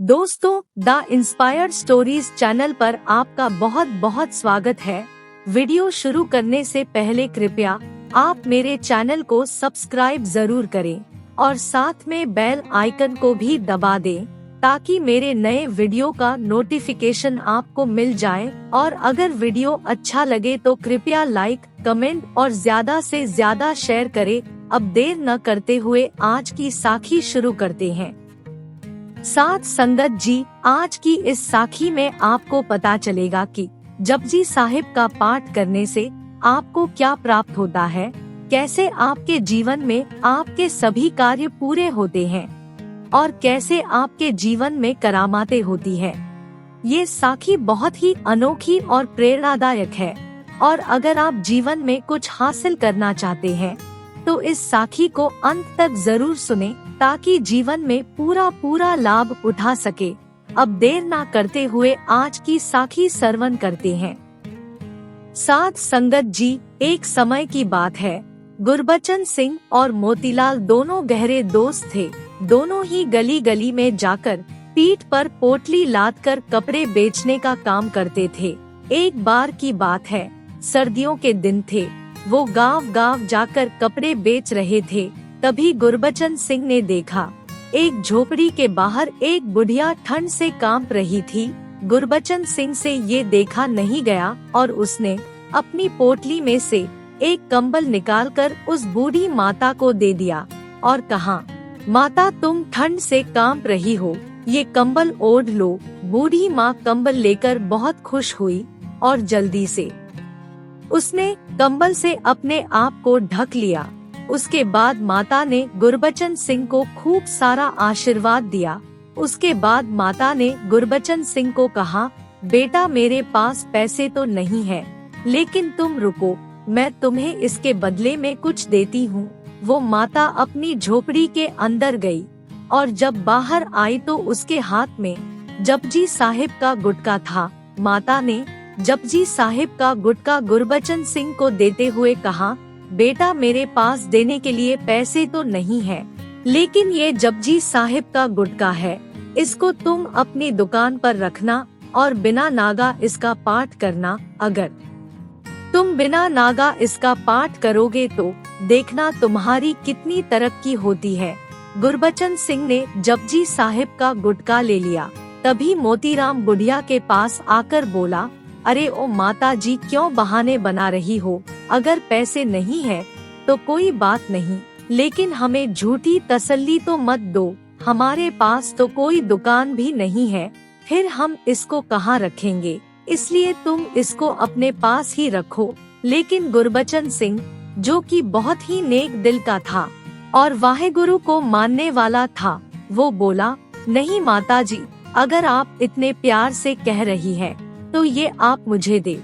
दोस्तों, the inspired stories channel पर आपका बहुत बहुत स्वागत है। वीडियो शुरू करने से पहले कृपया आप मेरे चैनल को सब्सक्राइब जरूर करें और साथ में बेल आइकन को भी दबा दें ताकि मेरे नए वीडियो का नोटिफिकेशन आपको मिल जाए। और अगर वीडियो अच्छा लगे तो कृपया लाइक, कमेंट और ज्यादा से ज्यादा शेयर करें। अब देर न करते हुए आज की साखी शुरू करते हैं। साथ संगत जी, आज की इस साखी में आपको पता चलेगा कि जपजी साहिब का पाठ करने से आपको क्या प्राप्त होता है, कैसे आपके जीवन में आपके सभी कार्य पूरे होते हैं और कैसे आपके जीवन में करामातें होती है। ये साखी बहुत ही अनोखी और प्रेरणादायक है और अगर आप जीवन में कुछ हासिल करना चाहते हैं तो इस साखी को अंत तक जरूर सुने ताकि जीवन में पूरा लाभ उठा सके। अब देर ना करते हुए आज की साखी श्रवण करते हैं। साथ संगत जी, एक समय की बात है, गुरबचन सिंह और मोतीलाल दोनों गहरे दोस्त थे। दोनों ही गली गली में जाकर पीठ पर पोटली लादकर कपड़े बेचने का काम करते थे। एक बार की बात है, सर्दियों के दिन थे। वो गांव जाकर कपड़े बेच रहे थे। तभी गुरबचन सिंह ने देखा, एक झोपड़ी के बाहर एक बुढ़िया ठंड से कांप रही थी। गुरबचन सिंह से ये देखा नहीं गया और उसने अपनी पोटली में से एक कंबल निकालकर उस बूढ़ी माता को दे दिया और कहा, माता तुम ठंड से कांप रही हो, ये कंबल ओढ़ लो। बूढ़ी माँ कंबल लेकर बहुत खुश हुई और जल्दी से उसने कंबल से अपने आप को ढक लिया। उसके बाद माता ने गुरबचन सिंह को खूब सारा आशीर्वाद दिया। उसके बाद माता ने गुरबचन सिंह को कहा, बेटा मेरे पास पैसे तो नहीं है, लेकिन तुम रुको, मैं तुम्हें इसके बदले में कुछ देती हूँ। वो माता अपनी झोपड़ी के अंदर गई और जब बाहर आई तो उसके हाथ में जपजी साहिब का गुटका था। माता ने जपजी साहिब का गुटका गुरबचन सिंह को देते हुए कहा, बेटा मेरे पास देने के लिए पैसे तो नहीं है, लेकिन ये जपजी साहिब का गुटका है, इसको तुम अपनी दुकान पर रखना और बिना नागा इसका पाठ करना। अगर तुम बिना नागा इसका पाठ करोगे तो देखना तुम्हारी कितनी तरक्की होती है। गुरबचन सिंह ने जपजी साहिब का गुटका ले लिया। तभी मोतीराम बुढ़िया के पास आकर बोला, अरे ओ माता जी, क्यों बहाने बना रही हो? अगर पैसे नहीं है तो कोई बात नहीं, लेकिन हमें झूठी तसल्ली तो मत दो। हमारे पास तो कोई दुकान भी नहीं है, फिर हम इसको कहाँ रखेंगे, इसलिए तुम इसको अपने पास ही रखो। लेकिन गुरबचन सिंह, जो कि बहुत ही नेक दिल का था और वाहेगुरु को मानने वाला था, वो बोला, नहीं माता जी, अगर आप इतने प्यार से कह रही है तो ये आप मुझे दे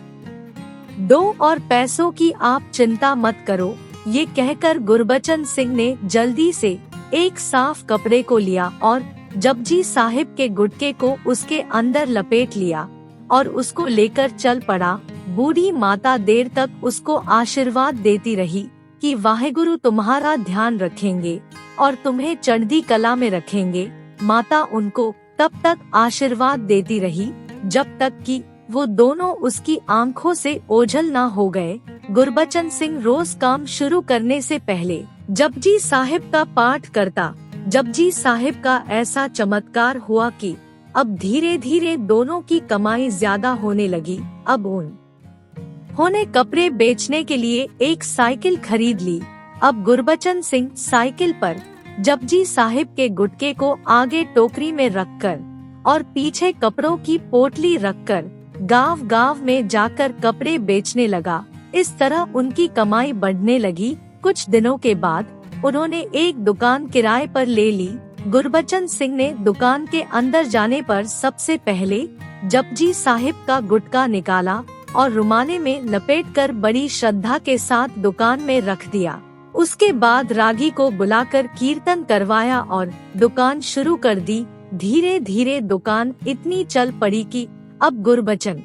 दो और पैसों की आप चिंता मत करो। ये कहकर गुरबचन सिंह ने जल्दी से एक साफ कपड़े को लिया और जपजी साहिब के गुटके को उसके अंदर लपेट लिया और उसको लेकर चल पड़ा। बूढ़ी माता देर तक उसको आशीर्वाद देती रही कि वाहेगुरु तुम्हारा ध्यान रखेंगे और तुम्हें चढ़ती कला में रखेंगे। माता उनको तब तक आशीर्वाद देती रही जब तक कि वो दोनों उसकी आंखों से ओझल ना हो गए। गुरबचन सिंह रोज काम शुरू करने से पहले जपजी साहिब का पाठ करता। जपजी साहिब का ऐसा चमत्कार हुआ कि अब धीरे धीरे दोनों की कमाई ज्यादा होने लगी। अब उन्होंने कपड़े बेचने के लिए एक साइकिल खरीद ली। अब गुरबचन सिंह साइकिल पर जपजी साहिब के गुटके को आगे टोकरी में रखकर और पीछे कपड़ों की पोटली रखकर गांव में जाकर कपड़े बेचने लगा। इस तरह उनकी कमाई बढ़ने लगी। कुछ दिनों के बाद उन्होंने एक दुकान किराए पर ले ली। गुरबचन सिंह ने दुकान के अंदर जाने पर सबसे पहले जपजी साहिब का गुटका निकाला और रुमाले में लपेटकर बड़ी श्रद्धा के साथ दुकान में रख दिया। उसके बाद रागी को बुलाकर कीर्तन करवाया और दुकान शुरू कर दी। धीरे धीरे दुकान इतनी चल पड़ी कि अब गुरबचन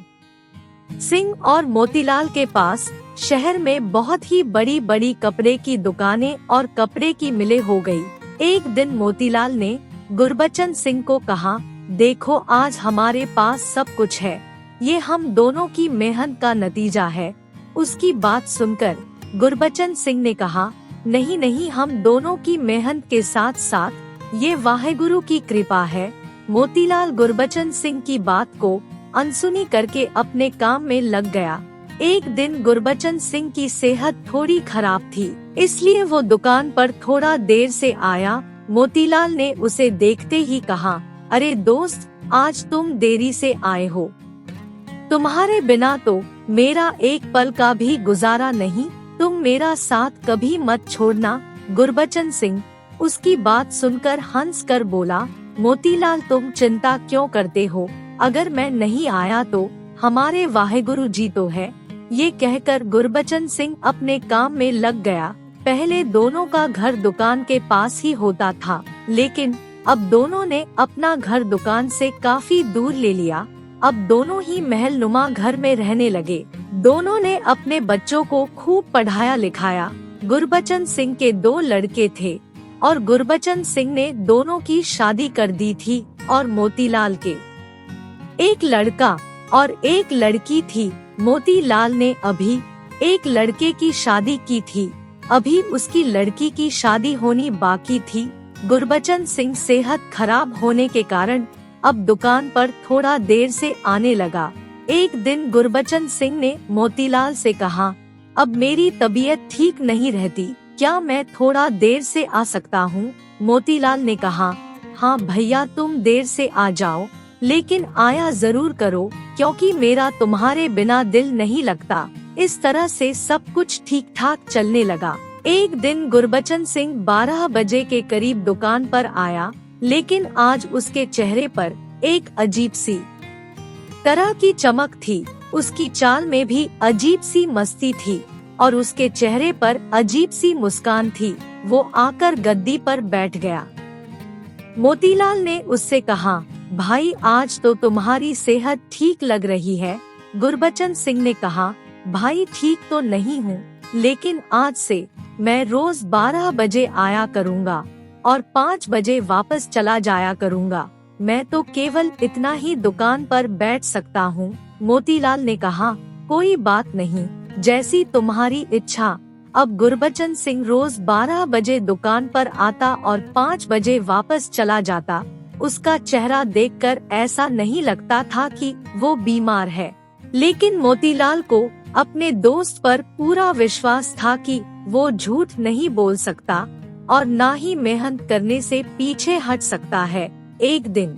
सिंह और मोतीलाल के पास शहर में बहुत ही बड़ी बड़ी कपड़े की दुकानें और कपड़े की मिलें हो गई। एक दिन मोतीलाल ने गुरबचन सिंह को कहा, देखो आज हमारे पास सब कुछ है, ये हम दोनों की मेहनत का नतीजा है। उसकी बात सुनकर गुरबचन सिंह ने कहा, नहीं नहीं, हम दोनों की मेहनत के साथ साथ ये वाहेगुरु की कृपा है। मोतीलाल गुरबचन सिंह की बात को अनसुनी करके अपने काम में लग गया। एक दिन गुरबचन सिंह की सेहत थोड़ी खराब थी, इसलिए वो दुकान पर थोड़ा देर से आया। मोतीलाल ने उसे देखते ही कहा, अरे दोस्त, आज तुम देरी से आए हो, तुम्हारे बिना तो मेरा एक पल का भी गुजारा नहीं, तुम मेरा साथ कभी मत छोड़ना। गुरबचन सिंह उसकी बात सुनकर हंस कर बोला, मोतीलाल तुम चिंता क्यों करते हो, अगर मैं नहीं आया तो हमारे वाहेगुरु जी तो है। ये कहकर गुरबचन सिंह अपने काम में लग गया। पहले दोनों का घर दुकान के पास ही होता था, लेकिन अब दोनों ने अपना घर दुकान से काफी दूर ले लिया। अब दोनों ही महल नुमा घर में रहने लगे। दोनों ने अपने बच्चों को खूब पढ़ाया लिखाया। गुरबचन सिंह के 2 लड़के थे और गुरबचन सिंह ने दोनों की शादी कर दी थी, और मोतीलाल के एक लड़का और एक लड़की थी। मोतीलाल ने अभी एक लड़के की शादी की थी, अभी उसकी लड़की की शादी होनी बाकी थी। गुरबचन सिंह सेहत खराब होने के कारण अब दुकान पर थोड़ा देर से आने लगा। एक दिन गुरबचन सिंह ने मोतीलाल से कहा, अब मेरी तबीयत ठीक नहीं रहती, क्या मैं थोड़ा देर से आ सकता हूँ? मोतीलाल ने कहा, हाँ भैया, तुम देर से आ जाओ, लेकिन आया जरूर करो, क्योंकि मेरा तुम्हारे बिना दिल नहीं लगता। इस तरह से सब कुछ ठीक ठाक चलने लगा। एक दिन गुरबचन सिंह 12 बजे के करीब दुकान पर आया, लेकिन आज उसके चेहरे पर एक अजीब सी तरह की चमक थी। उसकी चाल में भी अजीब सी मस्ती थी और उसके चेहरे पर अजीब सी मुस्कान थी। वो आकर गद्दी पर बैठ गया। मोतीलाल ने उससे कहा, भाई आज तो तुम्हारी सेहत ठीक लग रही है। गुरबचन सिंह ने कहा, भाई ठीक तो नहीं हूँ, लेकिन आज से मैं रोज 12 बजे आया करूँगा और 5 बजे वापस चला जाया करूँगा। मैं तो केवल इतना ही दुकान पर बैठ सकता हूँ। मोतीलाल ने कहा, कोई बात नहीं, जैसी तुम्हारी इच्छा। अब गुरबचन सिंह रोज 12 बजे दुकान पर आता और 5 बजे वापस चला जाता। उसका चेहरा देखकर ऐसा नहीं लगता था कि वो बीमार है, लेकिन मोतीलाल को अपने दोस्त पर पूरा विश्वास था कि वो झूठ नहीं बोल सकता और ना ही मेहनत करने से पीछे हट सकता है। एक दिन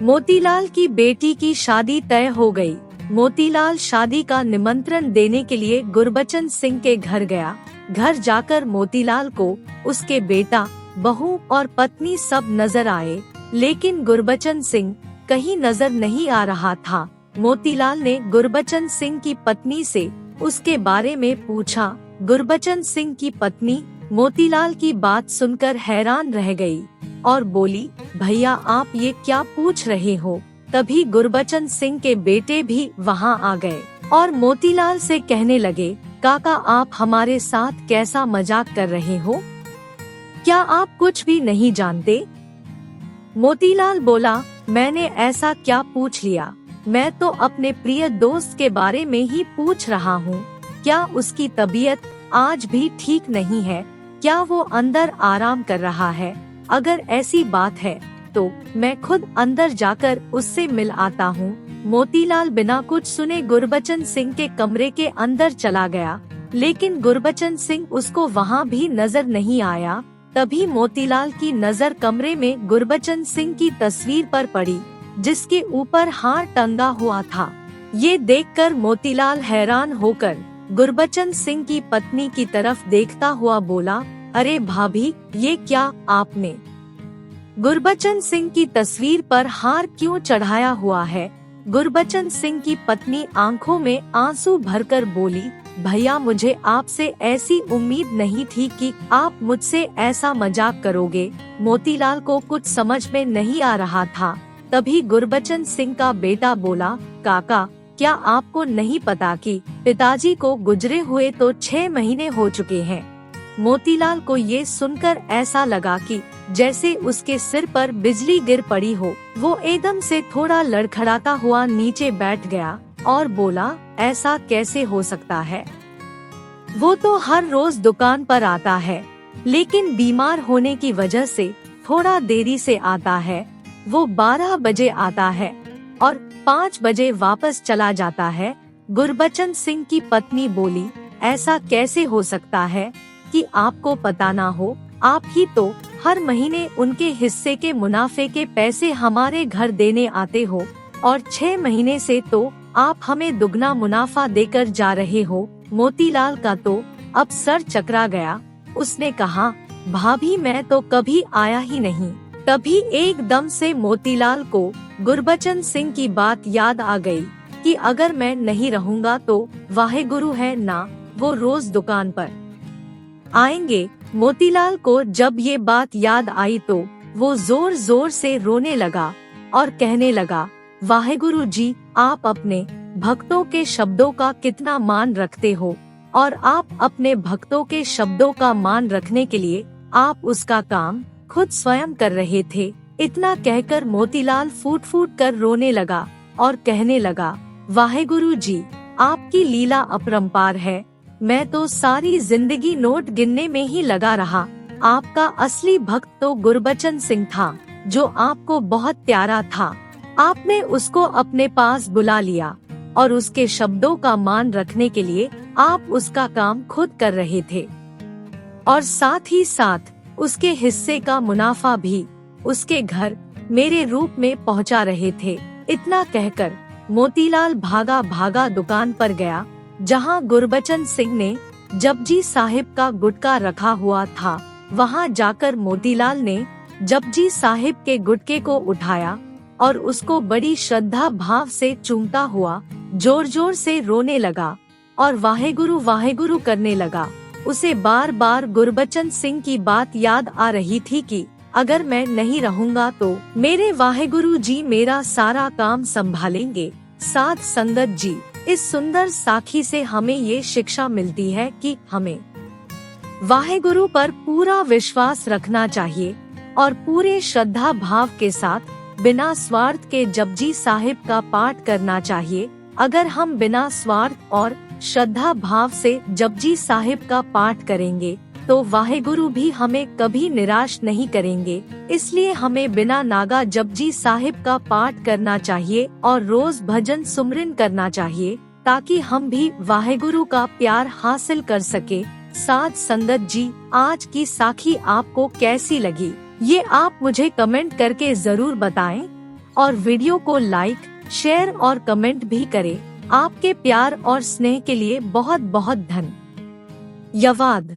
मोतीलाल की बेटी की शादी तय हो गई। मोतीलाल शादी का निमंत्रण देने के लिए गुरबचन सिंह के घर गया। घर जाकर मोतीलाल को उसके बेटा, बहू और पत्नी सब नजर आए, लेकिन गुरबचन सिंह कहीं नजर नहीं आ रहा था। मोतीलाल ने गुरबचन सिंह की पत्नी से उसके बारे में पूछा। गुरबचन सिंह की पत्नी मोतीलाल की बात सुनकर हैरान रह गई और बोली, भैया आप ये क्या पूछ रहे हो? तभी गुरबचन सिंह के बेटे भी वहाँ आ गए और मोतीलाल से कहने लगे, काका आप हमारे साथ कैसा मजाक कर रहे हो? क्या आप कुछ भी नहीं जानते? मोतीलाल बोला, मैंने ऐसा क्या पूछ लिया? मैं तो अपने प्रिय दोस्त के बारे में ही पूछ रहा हूँ। क्या उसकी तबीयत आज भी ठीक नहीं है? क्या वो अंदर आराम कर रहा है? अगर ऐसी बात है तो मैं खुद अंदर जाकर उससे मिल आता हूँ। मोतीलाल बिना कुछ सुने गुरबचन सिंह के कमरे के अंदर चला गया, लेकिन गुरबचन सिंह उसको वहाँ भी नजर नहीं आया। तभी मोतीलाल की नजर कमरे में गुरबचन सिंह की तस्वीर पर पड़ी, जिसके ऊपर हार टंगा हुआ था। ये देखकर मोतीलाल हैरान होकर गुरबचन सिंह की पत्नी की तरफ देखता हुआ बोला, अरे भाभी, ये क्या आपने गुरबचन सिंह की तस्वीर पर हार क्यों चढ़ाया हुआ है? गुरबचन सिंह की पत्नी आंखों में आंसू भरकर बोली, भैया मुझे आपसे ऐसी उम्मीद नहीं थी कि आप मुझसे ऐसा मजाक करोगे। मोतीलाल को कुछ समझ में नहीं आ रहा था। तभी गुरबचन सिंह का बेटा बोला, काका क्या आपको नहीं पता कि पिताजी को गुजरे हुए तो 6 महीने हो चुके हैं? मोतीलाल को ये सुनकर ऐसा लगा कि जैसे उसके सिर पर बिजली गिर पड़ी हो। वो एकदम से थोड़ा लड़खड़ाता हुआ नीचे बैठ गया और बोला, ऐसा कैसे हो सकता है? वो तो हर रोज दुकान पर आता है, लेकिन बीमार होने की वजह से थोड़ा देरी से आता है। वो 12 बजे आता है और 5 बजे वापस चला जाता है। गुरबचन सिंह की पत्नी बोली, ऐसा कैसे हो सकता है कि आपको पता ना हो? आप ही तो हर महीने उनके हिस्से के मुनाफे के पैसे हमारे घर देने आते हो और 6 महीने से तो आप हमें दुगना मुनाफा देकर जा रहे हो। मोतीलाल का तो अब सर चकरा गया। उसने कहा, भाभी मैं तो कभी आया ही नहीं। तभी एकदम से मोतीलाल को गुरबचन सिंह की बात याद आ गई कि अगर मैं नहीं रहूँगा तो वाहेगुरु है ना, वो रोज दुकान पर आएंगे। मोतीलाल को जब ये बात याद आई तो वो जोर जोर से रोने लगा और कहने लगा, वाहेगुरु जी, आप अपने भक्तों के शब्दों का कितना मान रखते हो और आप अपने भक्तों के शब्दों का मान रखने के लिए आप उसका काम खुद स्वयं कर रहे थे। इतना कहकर मोतीलाल फूट फूट कर रोने लगा और कहने लगा, वाहेगुरु जी, आपकी लीला अपरंपार है। मैं तो सारी जिंदगी नोट गिनने में ही लगा रहा। आपका असली भक्त तो गुरबचन सिंह था, जो आपको बहुत प्यारा था। आपने उसको अपने पास बुला लिया और उसके शब्दों का मान रखने के लिए आप उसका काम खुद कर रहे थे और साथ ही साथ उसके हिस्से का मुनाफा भी उसके घर मेरे रूप में पहुंचा रहे थे। इतना कहकर मोतीलाल भागा भागा दुकान पर गया जहां गुरबचन सिंह ने जपजी साहिब का गुटका रखा हुआ था। वहां जाकर मोतीलाल ने जपजी साहिब के गुटके को उठाया और उसको बड़ी श्रद्धा भाव से चूमता हुआ जोर जोर से रोने लगा और वाहेगुरु करने लगा। उसे बार बार गुरबचन सिंह की बात याद आ रही थी कि अगर मैं नहीं रहूंगा तो मेरे वाहेगुरु जी मेरा सारा काम संभालेंगे। साध संगत जी, इस सुंदर साखी से हमें ये शिक्षा मिलती है कि हमें वाहेगुरु पर पूरा विश्वास रखना चाहिए और पूरे श्रद्धा भाव के साथ बिना स्वार्थ के जपजी साहिब का पाठ करना चाहिए। अगर हम बिना स्वार्थ और श्रद्धा भाव से जपजी साहिब का पाठ करेंगे तो वाहेगुरु भी हमें कभी निराश नहीं करेंगे। इसलिए हमें बिना नागा जपजी साहिब का पाठ करना चाहिए और रोज भजन सुमरन करना चाहिए, ताकि हम भी वाहेगुरु का प्यार हासिल कर सके। साध संगत जी, आज की साखी आपको कैसी लगी, ये आप मुझे कमेंट करके जरूर बताएं और वीडियो को लाइक, शेयर और कमेंट भी करें। आपके प्यार और स्नेह के लिए बहुत बहुत धन्यवाद।